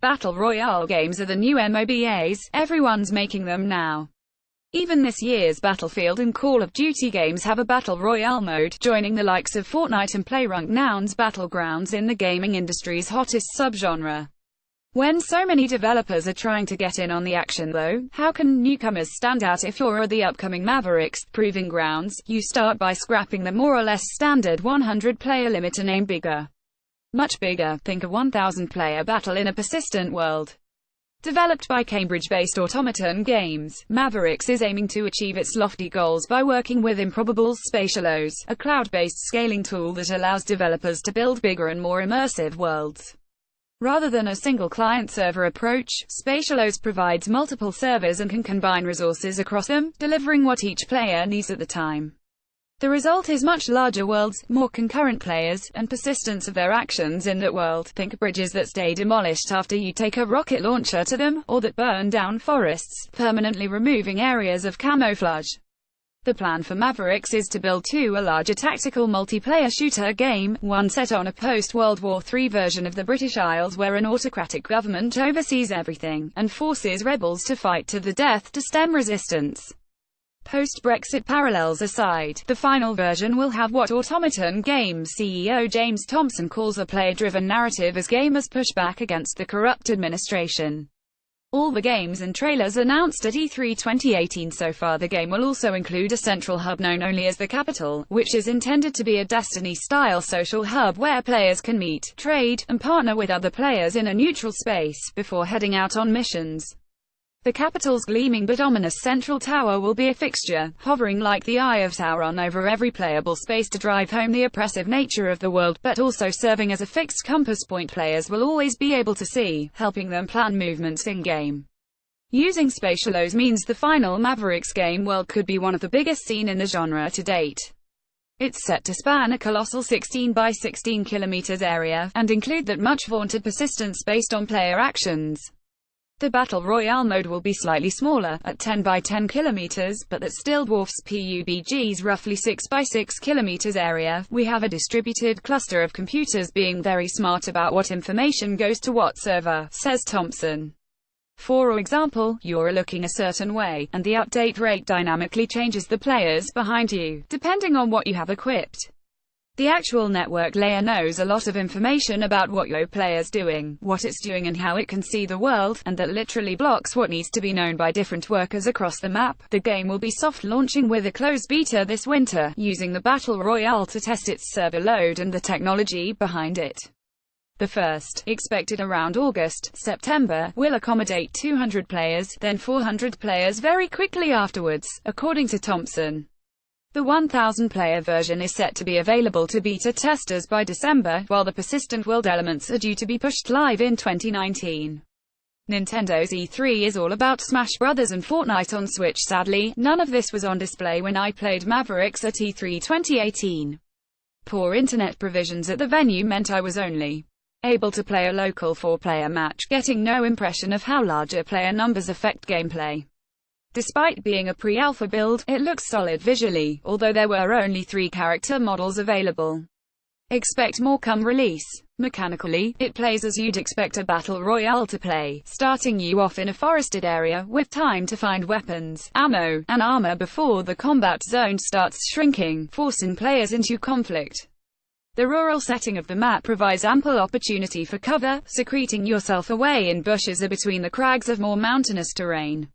Battle Royale games are the new MOBAs, everyone's making them now. Even this year's Battlefield and Call of Duty games have a Battle Royale mode, joining the likes of Fortnite and PlayerUnknown's Battlegrounds in the gaming industry's hottest subgenre. When so many developers are trying to get in on the action though, how can newcomers stand out if you're the upcoming Mavericks, proving grounds? You start by scrapping the more or less standard 100-player limit and aim bigger. Much bigger. Think a 1,000-player battle in a persistent world. Developed by Cambridge-based Automaton Games, Mavericks is aiming to achieve its lofty goals by working with Improbable's Spatialos, a cloud-based scaling tool that allows developers to build bigger and more immersive worlds. Rather than a single client-server approach, Spatialos provides multiple servers and can combine resources across them, delivering what each player needs at the time. The result is much larger worlds, more concurrent players, and persistence of their actions in that world. Think bridges that stay demolished after you take a rocket launcher to them, or that burn down forests, permanently removing areas of camouflage. The plan for Mavericks is to build a larger tactical multiplayer shooter game, one set on a post-World War III version of the British Isles where an autocratic government oversees everything, and forces rebels to fight to the death to stem resistance. Post-Brexit parallels aside, the final version will have what Automaton Games CEO James Thompson calls a player-driven narrative as gamers push back against the corrupt administration. All the games and trailers announced at E3 2018 so far. The game will also include a central hub known only as the Capital, which is intended to be a Destiny-style social hub where players can meet, trade, and partner with other players in a neutral space, before heading out on missions. The Capital's gleaming but ominous central tower will be a fixture, hovering like the Eye of Sauron over every playable space to drive home the oppressive nature of the world, but also serving as a fixed compass point players will always be able to see, helping them plan movements in-game. Using Spatialos means the final Mavericks game world could be one of the biggest seen in the genre to date. It's set to span a colossal 16 by 16 kilometers area, and include that much-vaunted persistence based on player actions. The Battle Royale mode will be slightly smaller, at 10 by 10 kilometers, but that still dwarfs PUBG's roughly 6 by 6 kilometers area. We have a distributed cluster of computers being very smart about what information goes to what server, says Thompson. For example, you're looking a certain way, and the update rate dynamically changes the players behind you, depending on what you have equipped. The actual network layer knows a lot of information about what your player's doing, what it's doing and how it can see the world, and that literally blocks what needs to be known by different workers across the map. The game will be soft launching with a closed beta this winter, using the Battle Royale to test its server load and the technology behind it. The first, expected around August-September, will accommodate 200 players, then 400 players very quickly afterwards, according to Thompson. The 1,000-player version is set to be available to beta testers by December, while the persistent world elements are due to be pushed live in 2019. Nintendo's E3 is all about Smash Bros. And Fortnite on Switch. Sadly, none of this was on display when I played Mavericks at E3 2018. Poor internet provisions at the venue meant I was only able to play a local 4-player match, getting no impression of how larger player numbers affect gameplay. Despite being a pre-alpha build, it looks solid visually, although there were only 3 character models available. Expect more come release. Mechanically, it plays as you'd expect a battle royale to play, starting you off in a forested area, with time to find weapons, ammo, and armor before the combat zone starts shrinking, forcing players into conflict. The rural setting of the map provides ample opportunity for cover, secreting yourself away in bushes or between the crags of more mountainous terrain.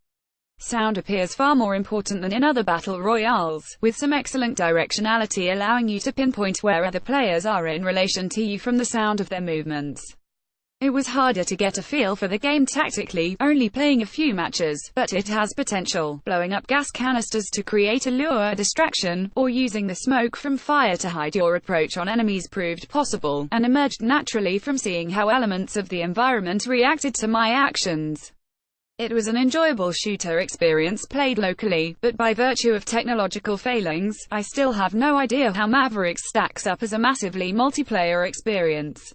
Sound appears far more important than in other battle royales, with some excellent directionality allowing you to pinpoint where other players are in relation to you from the sound of their movements. It was harder to get a feel for the game tactically, only playing a few matches, but it has potential. Blowing up gas canisters to create a lure distraction, or using the smoke from fire to hide your approach on enemies proved possible, and emerged naturally from seeing how elements of the environment reacted to my actions. It was an enjoyable shooter experience played locally, but by virtue of technological failings, I still have no idea how Mavericks stacks up as a massively multiplayer experience.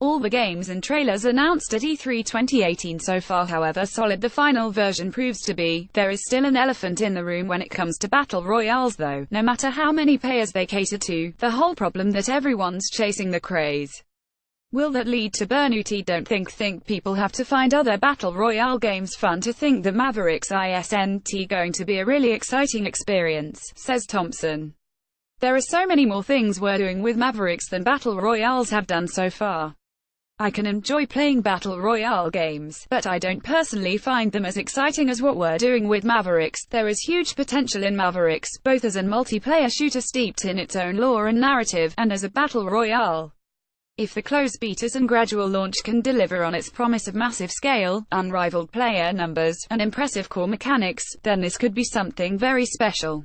All the games and trailers announced at E3 2018 so far, however solid the final version proves to be, there is still an elephant in the room when it comes to battle royales though, no matter how many players they cater to, the whole problem that everyone's chasing the craze. Will that lead to burnout? Don't think people have to find other Battle Royale games fun to think that Mavericks isn't going to be a really exciting experience, says Thompson. There are so many more things we're doing with Mavericks than Battle Royales have done so far. I can enjoy playing Battle Royale games, but I don't personally find them as exciting as what we're doing with Mavericks. There is huge potential in Mavericks, both as a multiplayer shooter steeped in its own lore and narrative, and as a Battle Royale. If the closed betas and gradual launch can deliver on its promise of massive scale, unrivaled player numbers, and impressive core mechanics, then this could be something very special.